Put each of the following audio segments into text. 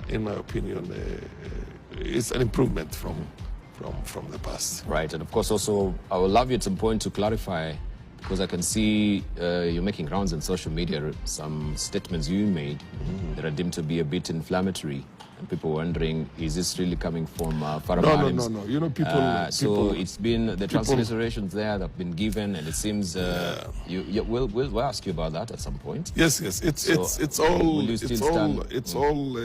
in my opinion, it's an improvement from the past. Right, and of course also, I would love you at some point to clarify, because I can see you're making rounds on social media, some statements you made that are deemed to be a bit inflammatory. And people wondering, is this really coming from Farah Maalim? No. You know, people. So it's been the transliterations there that have been given, and it seems we'll ask you about that at some point. Yes. It's all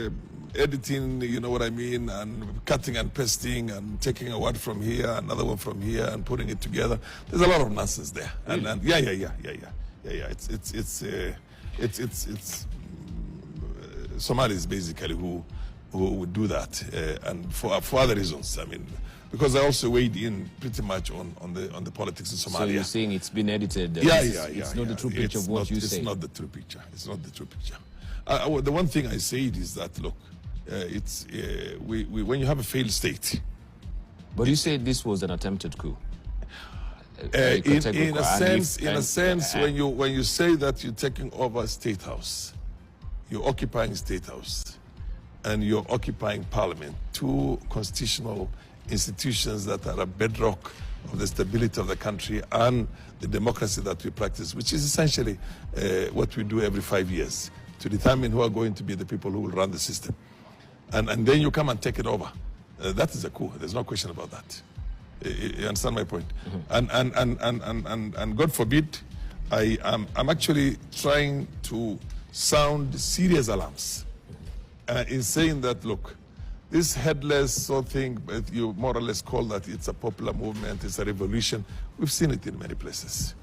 editing. You know what I mean, and cutting and pasting and taking a word from here, another one from here, and putting it together. There's a lot of nonsense there. Really? And yeah. It's Somalis basically who would do that, and for other reasons. I mean, because I also weighed in pretty much on the politics in Somalia. So you're saying it's been edited? It's not the true picture of what you say. It's not the true picture. It's not the true picture. The one thing I said is that, look, when you have a failed state. But you said this was an attempted coup. In a sense, when you say that you're taking over State House, you're occupying State House, and you're occupying Parliament, two constitutional institutions that are a bedrock of the stability of the country and the democracy that we practice, which is essentially what we do every 5 years to determine who are going to be the people who will run the system. And then you come and take it over. That is a coup. There's no question about that. You understand my point? And God forbid, I'm actually trying to sound serious alarms in saying that, look, this headless sort of thing, you more or less call that it's a popular movement, it's a revolution. We've seen it in many places.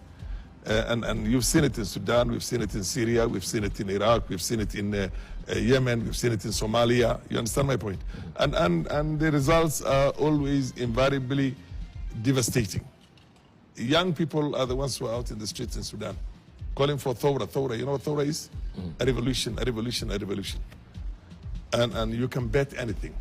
And you've seen it in Sudan, we've seen it in Syria, we've seen it in Iraq, we've seen it in Yemen, we've seen it in Somalia. You understand my point? And the results are always invariably devastating. Young people are the ones who are out in the streets in Sudan calling for Thawra. Thawra, you know what Thawra is? A revolution, a revolution, a revolution. And you can bet anything.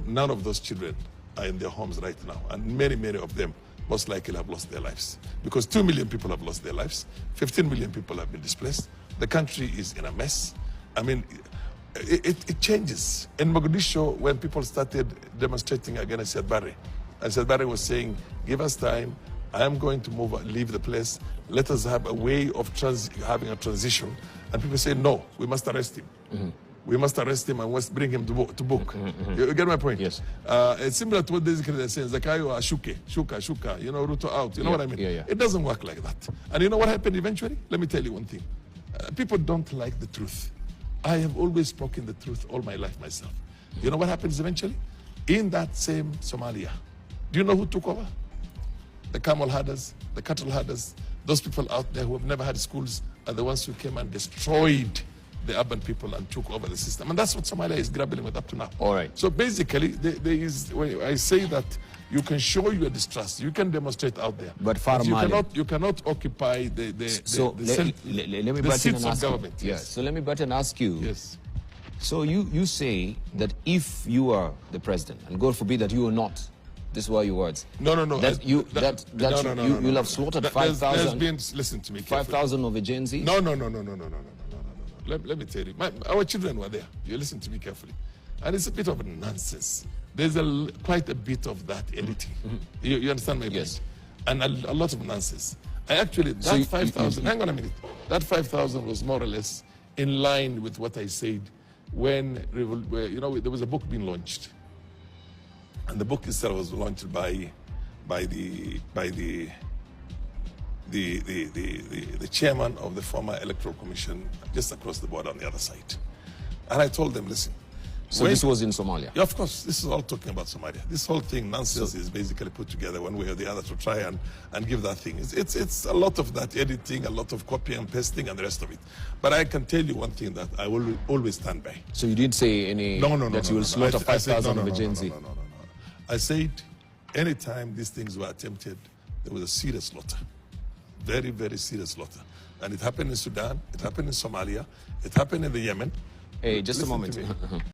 None of those children are in their homes right now. And many of them most likely have lost their lives. Because 2 million people have lost their lives. 15 million people have been displaced. The country is in a mess. I mean, it changes. In Mogadishu, when people started demonstrating against Siad Barre, and Siad Barre was saying, give us time, I am going to leave the place. Let us have a way of having a transition. And people say, no, we must arrest him. We must arrest him and must bring him to book. You get my point? Yes. It's similar to what basically they're saying, Zakayo Shuka, you know, Ruto out. You know what I mean? Yeah. It doesn't work like that. And you know what happened eventually? Let me tell you one thing. People don't like the truth. I have always spoken the truth all my life myself. You know what happens eventually? In that same Somalia, do you know who took over? The camel herders, the cattle herders, those people out there who have never had schools are the ones who came and destroyed the urban people and took over the system. And that's what Somalia is grappling with up to now. All right. So basically, there is, when I say that you can show your distrust, you can demonstrate out there. But Farah Maalim, you cannot occupy the seats of government. Yeah. Yes. So let me but and ask you. Yes. So you say that if you are the president, and God forbid that you are not, this were your words. No. That you'll have slaughtered 5,000. Listen to me. 5,000 of a Genz. No. Let me tell you, our children were there. You listen to me carefully, and it's a bit of nonsense. There's quite a bit of that editing. You understand my point? Yes. And a lot of nonsense. That 5,000. Hang on a minute. That 5,000 was more or less in line with what I said when there was a book being launched. And the book itself was launched by the chairman of the former Electoral Commission just across the border on the other side. And I told them, listen. So this was in Somalia? Yeah, of course. This is all talking about Somalia. This whole thing, nonsense, is basically put together one way or the other to try and give that thing. It's a lot of that editing, a lot of copying and pasting and the rest of it. But I can tell you one thing that I will always stand by. So you didn't say that you will slaughter 5,000 of a Genz? No. I said, anytime these things were attempted, there was a serious slaughter. Very, very serious slaughter. And it happened in Sudan, it happened in Somalia, it happened in the Yemen. Hey, just a moment.